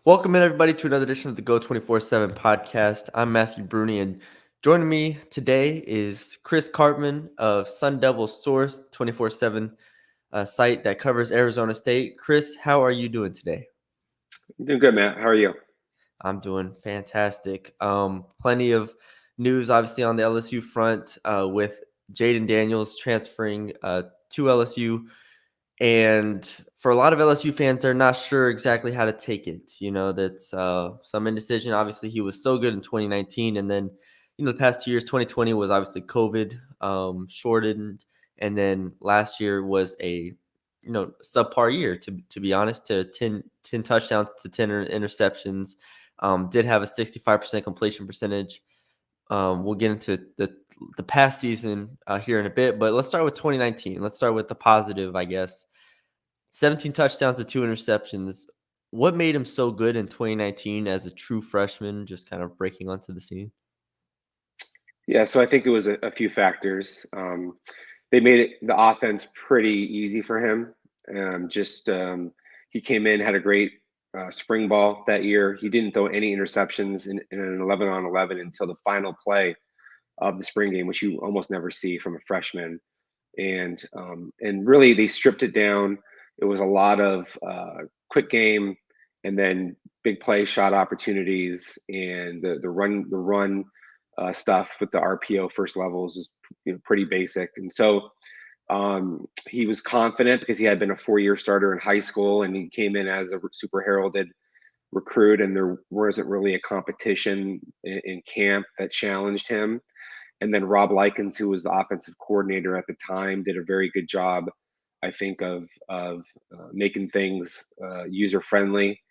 Welcome in everybody to another edition of the Go 24/7 podcast. I'm Matthew Brune, and joining me today is Chris Karpman of Sun Devil Source 24/7 site that covers Arizona State. Chris, how are you doing today? I'm doing good, Matt. How are you? I'm doing fantastic. Plenty of news, obviously, on the LSU front with Jayden Daniels transferring to LSU. And for a lot of LSU fans, they're not sure exactly how to take it. That's some indecision. Obviously, he was so good in 2019. And then, the past 2 years, 2020 was obviously COVID shortened. And then last year was a, subpar year, to be honest, to 10 touchdowns to 10 interceptions. Did have a 65% completion percentage. We'll get into the past season here in a bit, but let's start with 2019. Let's start with the positive, I guess. 17 touchdowns to 2 interceptions. What made him so good in 2019 as a true freshman, just kind of breaking onto the scene? Yeah, so I think it was a few factors. They made the offense pretty easy for him. He came in, had a great spring ball that year. He didn't throw any interceptions in an 11 on 11 until the final play of the spring game, which you almost never see from a freshman. And really they stripped it down. It was a lot of quick game, and then big play shot opportunities, and the run stuff with the RPO first levels is pretty basic. And so he was confident because he had been a 4-year starter in high school, and he came in as a super heralded recruit, and there wasn't really a competition in camp that challenged him. And then Rob Likens, who was the offensive coordinator at the time, did a very good job, I think, of making things user friendly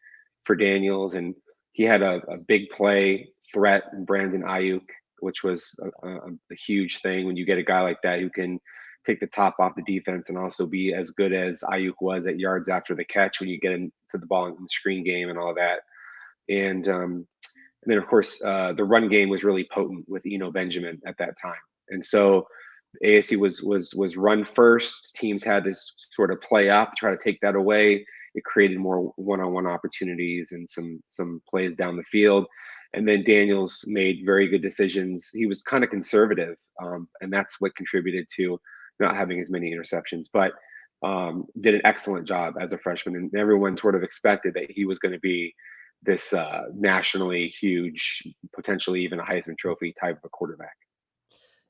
for Daniels. And he had a big play threat in Brandon Ayuk, which was a huge thing when you get a guy like that who can take the top off the defense and also be as good as Ayuk was at yards after the catch when you get into the ball in the screen game and all that. And then, of course, the run game was really potent with Benjamin at that time. And so ASU was run first. Teams had to sort of play up to try to take that away. It created more one-on-one opportunities and some plays down the field. And then Daniels made very good decisions. He was kind of conservative, and that's what contributed to not having as many interceptions. But did an excellent job as a freshman, and everyone sort of expected that he was going to be this nationally huge, potentially even a Heisman Trophy type of a quarterback.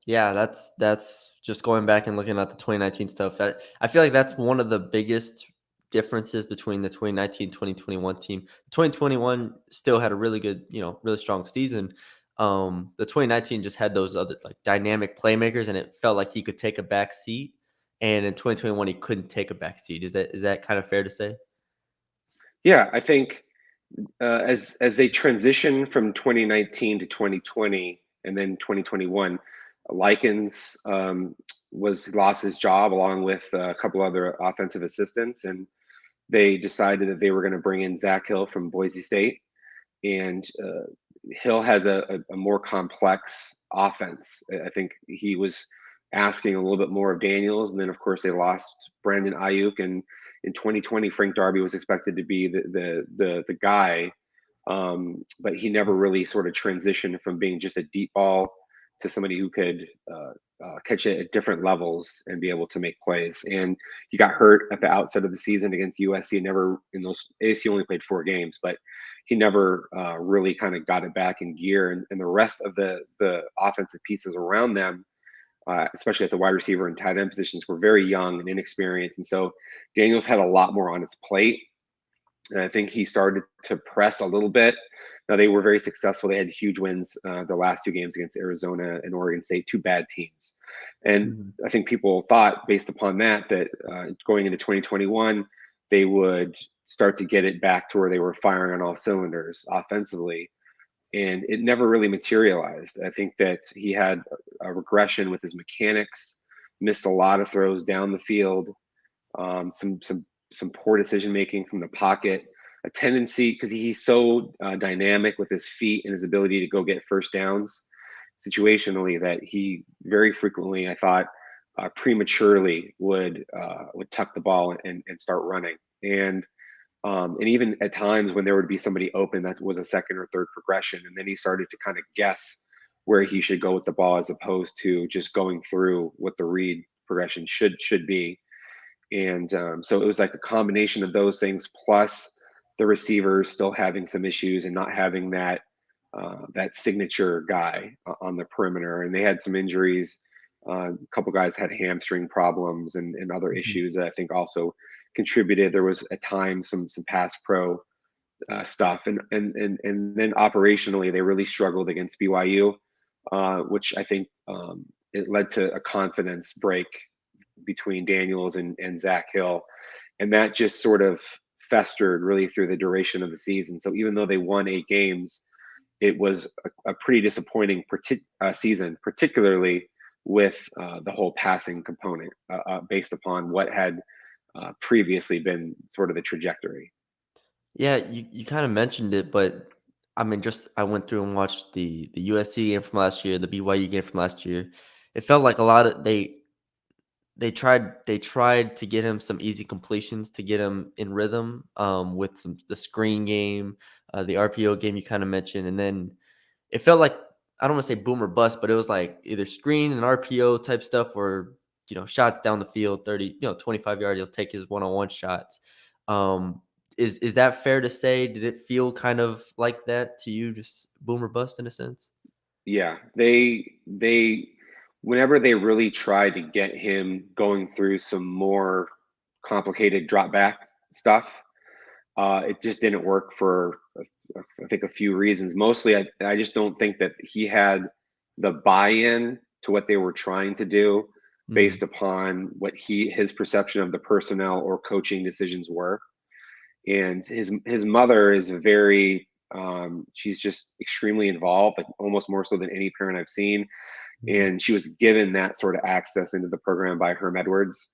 Yeah, that's just going back and looking at the 2019 stuff. That I feel like that's one of the biggest differences between the 2019-2021 team. 2021 still had a really good, really strong season. The 2019 just had those other like dynamic playmakers, and it felt like he could take a back seat. And in 2021, he couldn't take a back seat. Is that kind of fair to say? Yeah, I think as they transition from 2019 to 2020 and then 2021, Likens was lost his job along with a couple other offensive assistants, and they decided that they were going to bring in Zach Hill from Boise State. And Hill has a more complex offense. I think he was asking a little bit more of Daniels, and then of course they lost Brandon Ayuk, and in 2020 Frank Darby was expected to be the guy, but he never really sort of transitioned from being just a deep ball to somebody who could catch it at different levels and be able to make plays. And he got hurt at the outset of the season against USC. Never in those ASU only played 4 games, but he never really kind of got it back in gear. And the rest of the offensive pieces around them, especially at the wide receiver and tight end positions, were very young and inexperienced. And so Daniels had a lot more on his plate. And I think he started to press a little bit. Now they were very successful. They had huge wins the last 2 games against Arizona and Oregon State, two bad teams. And Mhm. I think people thought, based upon that going into 2021, they would start to get it back to where they were firing on all cylinders offensively. And it never really materialized. I think that he had a regression with his mechanics, missed a lot of throws down the field, some poor decision making from the pocket, a tendency because he's so dynamic with his feet and his ability to go get first downs situationally that he very frequently, I thought, prematurely would tuck the ball and start running. And And even at times when there would be somebody open, that was a second or third progression. And then he started to kind of guess where he should go with the ball as opposed to just going through what the read progression should be. And so it was like a combination of those things, plus the receivers still having some issues and not having that signature guy on the perimeter. And they had some injuries. A couple guys had hamstring problems and other Mhm. issues that I think also contributed. There was at times some pass pro stuff, and then operationally they really struggled against BYU, which I think it led to a confidence break between Daniels and Zach Hill, and that just sort of festered really through the duration of the season. So even though they won 8 games, it was a pretty disappointing season, particularly with the whole passing component, based upon what had previously been sort of the trajectory. Yeah, you kind of mentioned it, but I mean, just I went through and watched the USC game from last year, the BYU game from last year. It felt like a lot of they tried to get him some easy completions to get him in rhythm, with some the screen game, the RPO game you kind of mentioned, and then it felt like I don't want to say boom or bust, but it was like either screen and RPO type stuff or shots down the field, 30, 25 yards, he'll take his one-on-one shots. Um, is that fair to say? Did it feel kind of like that to you, just boom or bust in a sense? Yeah, they whenever they really tried to get him going through some more complicated drop back stuff, it just didn't work for I think a few reasons. Mostly, I just don't think that he had the buy-in to what they were trying to do Mm, based upon what his perception of the personnel or coaching decisions were. And his mother is a very she's just extremely involved, like almost more so than any parent I've seen. mm, And she was given that sort of access into the program by Herm Edwards.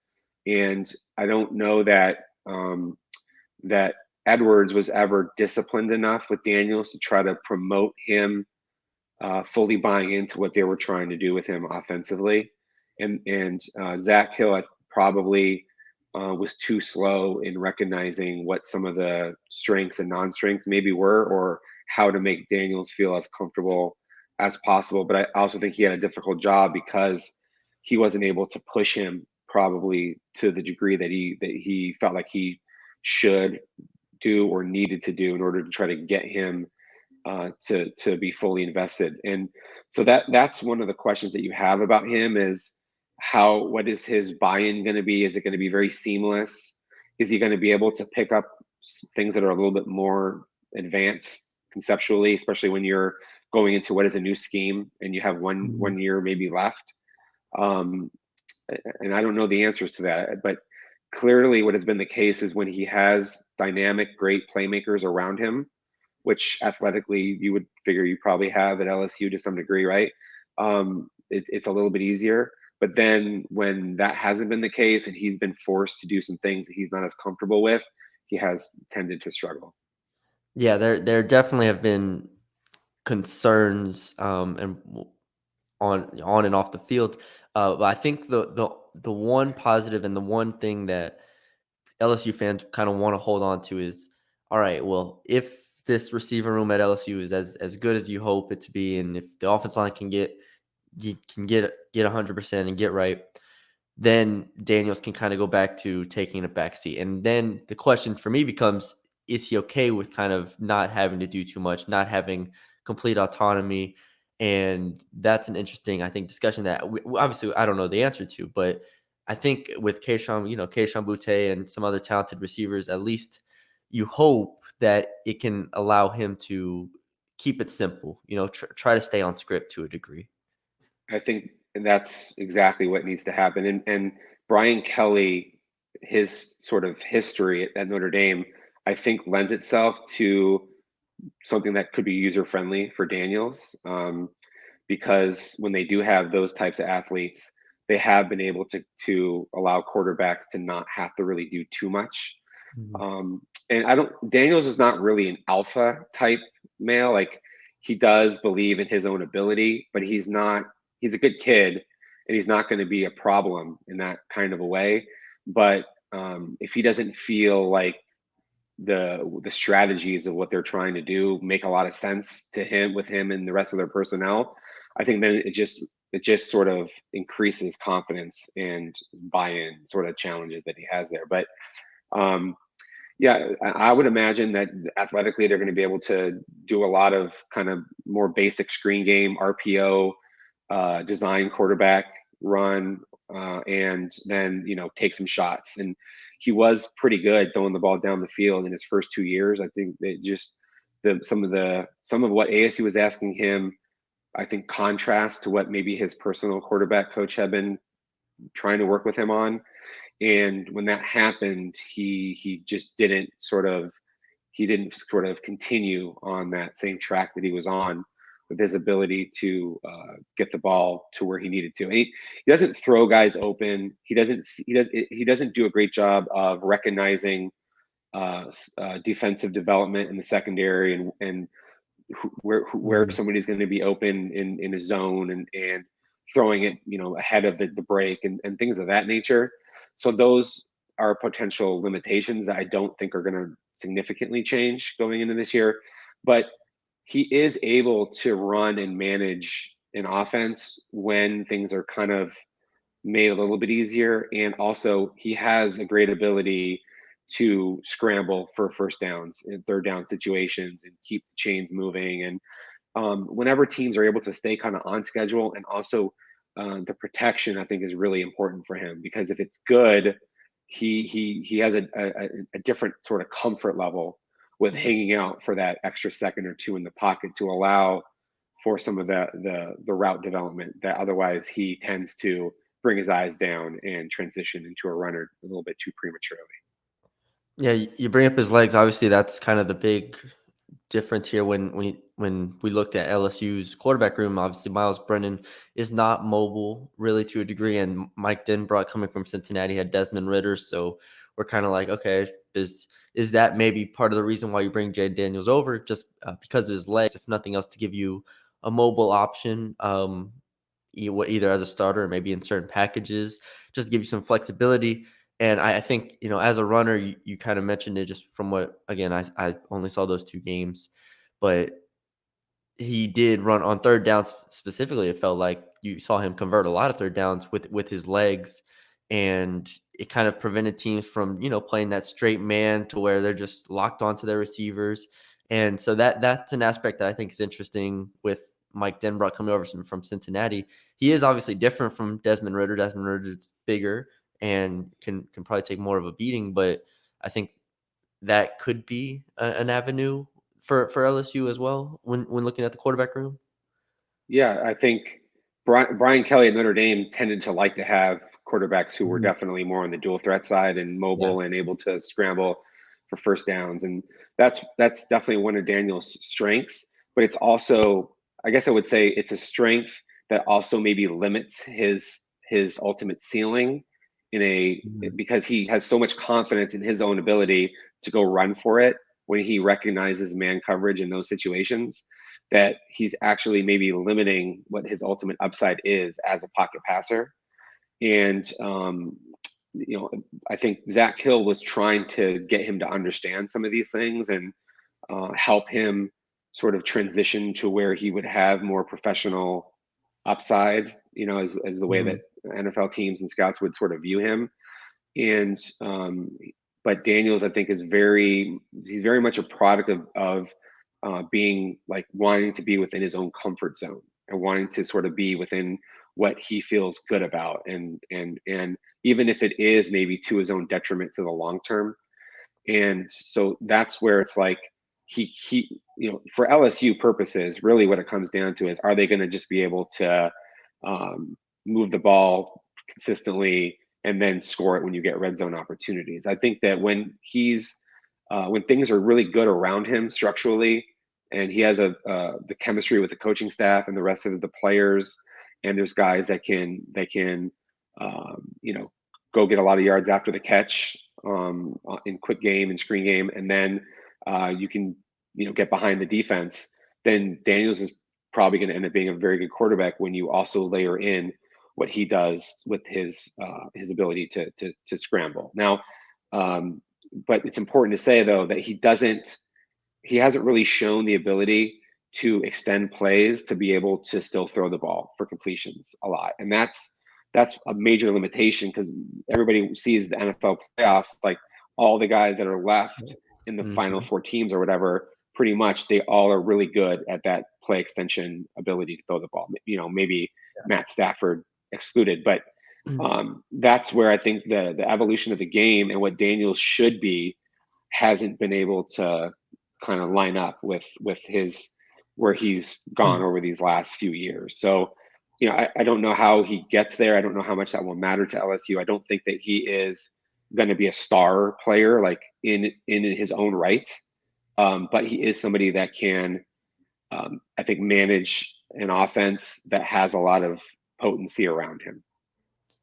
And I don't know that Edwards was ever disciplined enough with Daniels to try to promote him fully buying into what they were trying to do with him offensively. And Zach Hill probably was too slow in recognizing what some of the strengths and non-strengths maybe were, or how to make Daniels feel as comfortable as possible. But I also think he had a difficult job because he wasn't able to push him probably to the degree that he felt like he should do or needed to do in order to try to get him to be fully invested. And so that's one of the questions that you have about him is what is his buy-in going to be? Is it going to be very seamless? Is he going to be able to pick up things that are a little bit more advanced conceptually, especially when you're going into what is a new scheme and you have one mm. year maybe left? Um, and I don't know the answers to that, but clearly what has been the case is when he has dynamic, great playmakers around him, which athletically you would figure you probably have at LSU to some degree, right? It's a little bit easier. But then when that hasn't been the case and he's been forced to do some things that he's not as comfortable with, he has tended to struggle. Yeah, there definitely have been concerns, and on and off the field. But I think the one positive and the one thing that LSU fans kind of want to hold on to is, all right, well, if this receiver room at LSU is as good as you hope it to be, and if the offense line can get 100% and get right, then Daniels can kind of go back to taking a back seat. And then the question for me becomes, is he okay with kind of not having to do too much, not having complete autonomy? And that's an interesting, I think, discussion that obviously I don't know the answer to, but I think with Keishon Butte and some other talented receivers, at least you hope that it can allow him to keep it simple, try to stay on script to a degree. I think that's exactly what needs to happen. And Brian Kelly, his sort of history at Notre Dame, I think lends itself to something that could be user friendly for Daniels. Because when they do have those types of athletes, they have been able to allow quarterbacks to not have to really do too much. Mhm. And I don't Daniels is not really an alpha type male. Like he does believe in his own ability, but he's a good kid and he's not going to be a problem in that kind of a way. But if he doesn't feel like the strategies of what they're trying to do make a lot of sense to him, with him and the rest of their personnel, I think then it just sort of increases confidence and buy-in sort of challenges that he has there. But um, yeah, I would imagine that athletically they're going to be able to do a lot of kind of more basic screen game, RPO, design quarterback run, and then take some shots. And he was pretty good throwing the ball down the field in his first 2 years. I think that just some of what ASU was asking him, I think, contrast to what maybe his personal quarterback coach had been trying to work with him on. And when that happened, he just didn't sort of continue on that same track that he was on with his ability to get the ball to where he needed to. And he doesn't throw guys open. He doesn't do a great job of recognizing defensive development in the secondary, and where Mm. somebody's going to be open in a zone, and throwing it ahead of the break, and things of that nature. So those are potential limitations that I don't think are going to significantly change going into this year. But he is able to run and manage an offense when things are kind of made a little bit easier. And also, he has a great ability to scramble for first downs and third down situations and keep the chains moving. And whenever teams are able to stay kind of on schedule, and also the protection, I think, is really important for him, because if it's good, he has a different sort of comfort level with Yeah. hanging out for that extra second or two in the pocket to allow for some of the route development that otherwise he tends to bring his eyes down and transition into a runner a little bit too prematurely. Yeah, you bring up his legs. Obviously, that's kind of the big difference here when we looked at LSU's quarterback room. Obviously, Miles Brennan is not mobile really to a degree, and Mike Denbrock coming from Cincinnati had Desmond Ritter. So we're kind of like, okay, is that maybe part of the reason why you bring Jayden Daniels over, just because of his legs, if nothing else, to give you a mobile option, either as a starter or maybe in certain packages, just to give you some flexibility. And I think, as a runner, you kind of mentioned it just from what, again, I only saw those 2 games, but he did run on third downs specifically. It felt like you saw him convert a lot of third downs with his legs, and it kind of prevented teams from, playing that straight man to where they're just locked onto their receivers. And so that's an aspect that I think is interesting with Mike Denbrock coming over from Cincinnati. He is obviously different from Desmond Ritter. Desmond Ritter's bigger and can probably take more of a beating, but I think that could be an avenue for LSU as well when looking at the quarterback room. Yeah, I think Brian Kelly at Notre Dame tended to like to have quarterbacks who were Mhm. definitely more on the dual threat side and Yeah. mobile and able to scramble for first downs. And that's definitely one of Daniel's strengths. But it's also, I guess I would say, it's a strength that also maybe limits his ultimate ceiling in a Mhm. because he has so much confidence in his own ability to go run for it when he recognizes man coverage in those situations, that he's actually maybe limiting what his ultimate upside is as a pocket passer. And I think Zach Hill was trying to get him to understand some of these things, and help him sort of transition to where he would have more professional upside, as the way that Mhm. NFL teams and scouts would sort of view him. And but Daniels, I think, he's very much a product of being like wanting to be within his own comfort zone and wanting to sort of be within what he feels good about, and even if it is maybe to his own detriment to the long term. And so that's where it's like he for LSU purposes, really what it comes down to is, are they going to just be able to um, move the ball consistently and then score it when you get red zone opportunities? I think that when things are really good around him structurally, and he has the chemistry with the coaching staff and the rest of the players, and there's guys that can go get a lot of yards after the catch, in quick game and screen game, and then you can get behind the defense. Then Daniels is probably going to end up being a very good quarterback when you also layer in what he does with his ability to scramble. Now, but it's important to say though that he hasn't really shown the ability to extend plays to be able to still throw the ball for completions a lot. And that's a major limitation because everybody sees the NFL playoffs, like all the guys that are left in the final Mhm. four teams or whatever, pretty much they all are really good at that play extension ability to throw the ball. Maybe Matt Stafford excluded, but that's where I think the evolution of the game and what Daniels should be hasn't been able to kind of line up with his where he's gone over these last few years. So, I don't know how he gets there. I don't know how much that will matter to LSU. I don't think that he is going to be a star player like in his own right, but he is somebody that can, I think, manage an offense that has a lot of potency around him.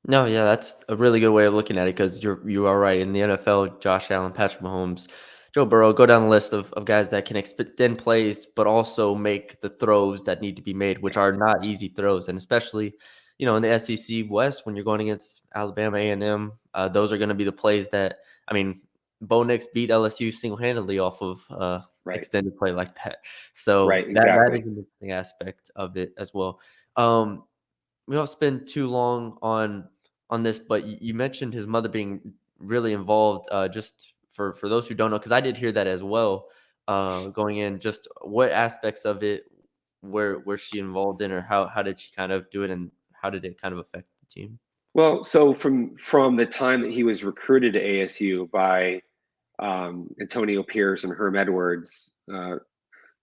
No, yeah, that's a really good way of looking at it because you are right. In the NFL, Josh Allen, Patrick Mahomes, Joe Burrow, go down the list of guys that can extend plays, but also make the throws that need to be made, which are not easy throws. And especially, in the SEC West, when you're going against Alabama A&M, those are going to be the plays that, I mean, Bo Nix beat LSU single-handedly off of Right. extended play like that. So Right. that is Exactly. an interesting aspect of it as well. Um, we don't spend too long on this, but you mentioned his mother being really involved. Just for those who don't know, because I did hear that as well. Going in, just what aspects of it were she involved in, or how did she kind of do it, and how did it kind of affect the team? Well, so from the time that he was recruited to ASU by Antonio Pierce and Herm Edwards,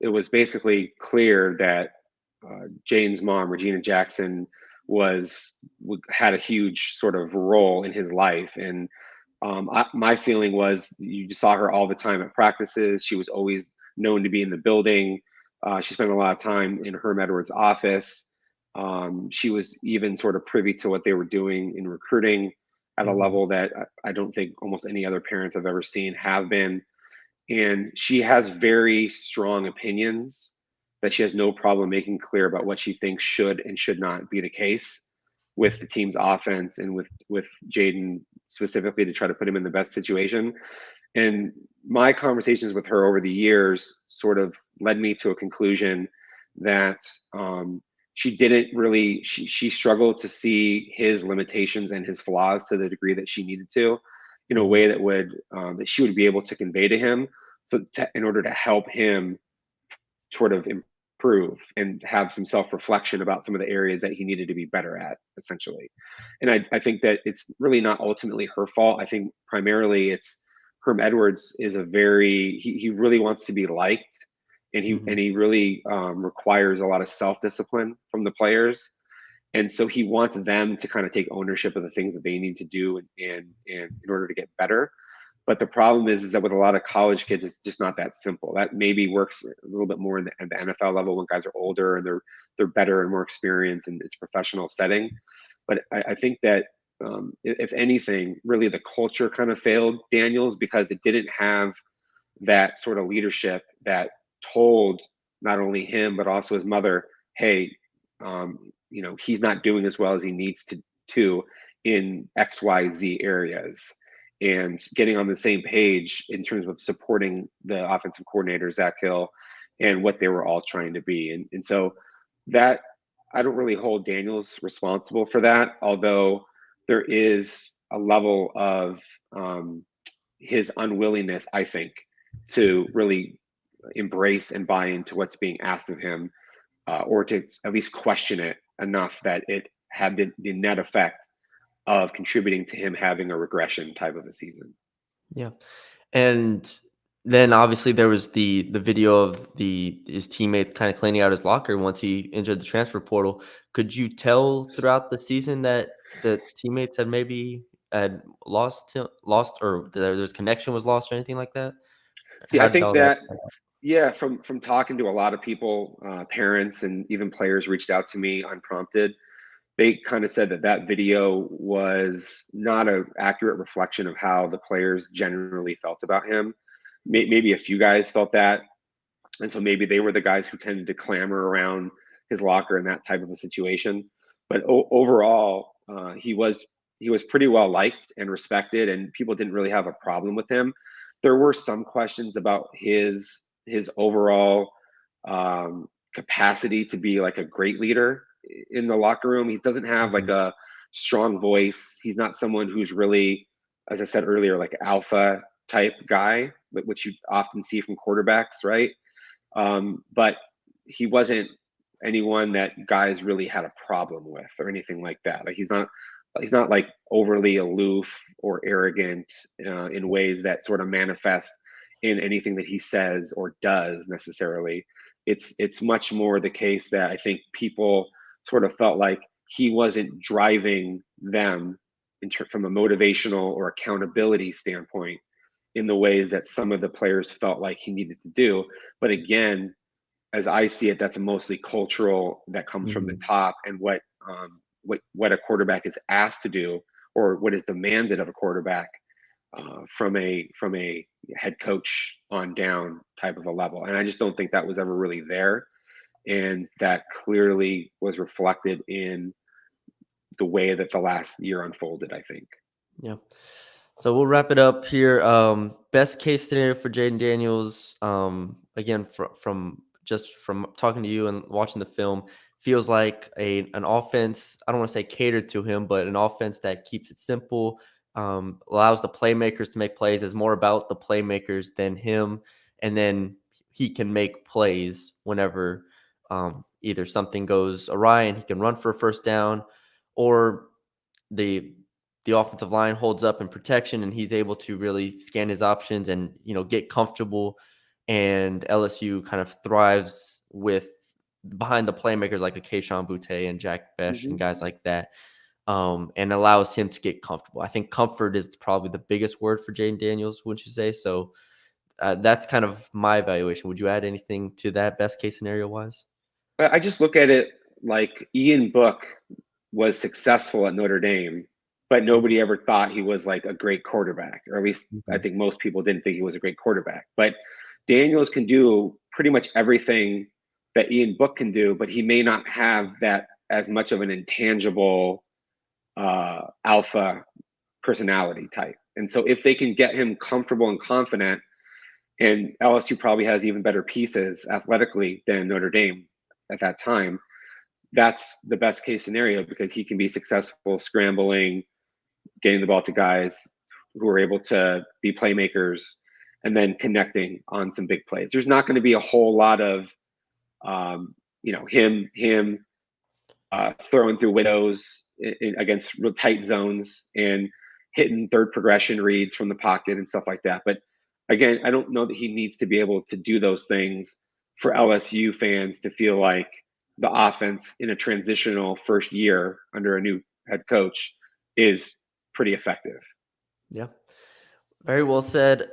it was basically clear that Jane's mom, Regina Jackson, had a huge sort of role in his life. And my feeling was you just saw her all the time at practices. She was always known to be in the building. She spent a lot of time in Herm Edwards' office. She was even sort of privy to what they were doing in recruiting at a Mhm, level that I don't think almost any other parents I've ever seen have been. And she has very strong opinions that she has no problem making clear about what she thinks should and should not be the case with the team's offense and with Jayden specifically to try to put him in the best situation. And my conversations with her over the years sort of led me to a conclusion that she didn't really she struggled to see his limitations and his flaws to the degree that she needed to in a mhm, way that she would be able to convey to him in order to help him sort of improve and have some self-reflection about some of the areas that he needed to be better at essentially. And I think that it's really not ultimately her fault. I think primarily it's Herm Edwards is he really wants to be liked, and mhm, he really requires a lot of self-discipline from the players, and so he wants them to kind of take ownership of the things that they need to do and in order to get better. But the problem is that with a lot of college kids, it's just not that simple. That maybe works a little bit more in the NFL level when guys are older and they're better and more experienced and it's a professional setting. But I think that if anything, really the culture kind of failed Daniels because it didn't have that sort of leadership that told not only him but also his mother, hey, he's not doing as well as he needs to in XYZ areas, and getting on the same page in terms of supporting the offensive coordinator Zach Hill and what they were all trying to be. And so that I don't really hold Daniels responsible for that, although there is a level of his unwillingness, I think, to really embrace and buy into what's being asked of him, or to at least question it enough that it had the net effect of contributing to him having a regression type of a season. yeah. And then obviously there was the video of his teammates kind of cleaning out his locker once he entered the transfer portal. Could you tell throughout the season that the teammates had maybe had lost or there's connection was lost or anything like that? See, How I did think all that that yeah, from talking to a lot of people, parents and even players reached out to me unprompted. They kind of said that that video was not an accurate reflection of how the players generally felt about him. Maybe a few guys felt that, and so maybe they were the guys who tended to clamor around his locker in that type of a situation. But overall, he was pretty well liked and respected, and people didn't really have a problem with him. there were some questions about his overall capacity to be like a great leader in the locker room. He doesn't have like Mhm. a strong voice. He's not someone who's really, as I said earlier, like alpha type guy, which you often see from quarterbacks, right? But he wasn't anyone that guys really had a problem with or anything like that. Like he's not like overly aloof or arrogant in ways that sort of manifest in anything that he says or does necessarily. It's much more the case that I think people sort of felt like he wasn't driving them from a motivational or accountability standpoint in the ways that some of the players felt like he needed to do. But again, as I see it, that's mostly cultural that comes from the Mhm. top, and what a quarterback is asked to do or what is demanded of a quarterback from a head coach on down type of a level. And I just don't think that was ever really there, and that clearly was reflected in the way that the last year unfolded, I think. Yeah. So we'll wrap it up here. Best case scenario for Jaden Daniels. Again, from talking to you and watching the film, feels like an offense. I don't want to say catered to him, but an offense that keeps it simple, allows the playmakers to make plays. Is more about the playmakers than him, and then he can make plays whenever either something goes awry and he can run for a first down, or the the offensive line holds up in protection and he's able to really scan his options and get comfortable, and LSU kind of thrives with behind the playmakers like a Keyshawn Butte and Jack Besh and Hmm. guys like that, and allows him to get comfortable. I think comfort is probably the biggest word for Jaden Daniels, wouldn't you say? So that's kind of my evaluation. Would you add anything to that best case scenario wise? But I just look at it like Ian Book was successful at Notre Dame, but Mhm, nobody ever thought he was like a great quarterback, or at least I mhm, think most people didn't think he was a great quarterback. But Daniels can do pretty much everything that Ian Book can do, but he may not have that as much of an intangible alpha personality type. And so if they can get him comfortable and confident, and LSU probably has even better pieces athletically than Notre Dame at that time, that's the best case scenario because he can be successful scrambling, getting the ball to guys who are able to be playmakers, and then connecting on some big plays. There's not going to be a whole lot of him throwing through widows against real tight zones and hitting third progression reads from the pocket and stuff like that. But again, I don't know that he needs to be able to do those things for LSU fans to feel like the offense in a transitional first year under a new head coach is pretty effective. yeah. Very well said.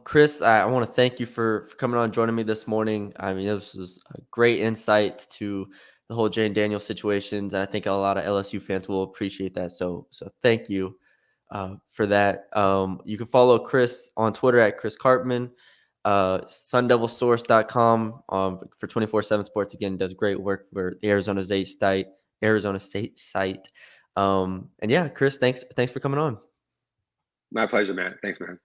Chris, I want to thank you for coming on and joining me this morning. I mean, this was a great insight to the whole Jane Daniels situations, and I think a lot of LSU fans will appreciate that. So thank you for that. You can follow Chris on Twitter at Chris Karpman, sundevilsource.com for 24/7 sports. Again, does great work for the Arizona State site. And yeah, Chris, thanks for coming on. My pleasure, Matt. Thanks, man.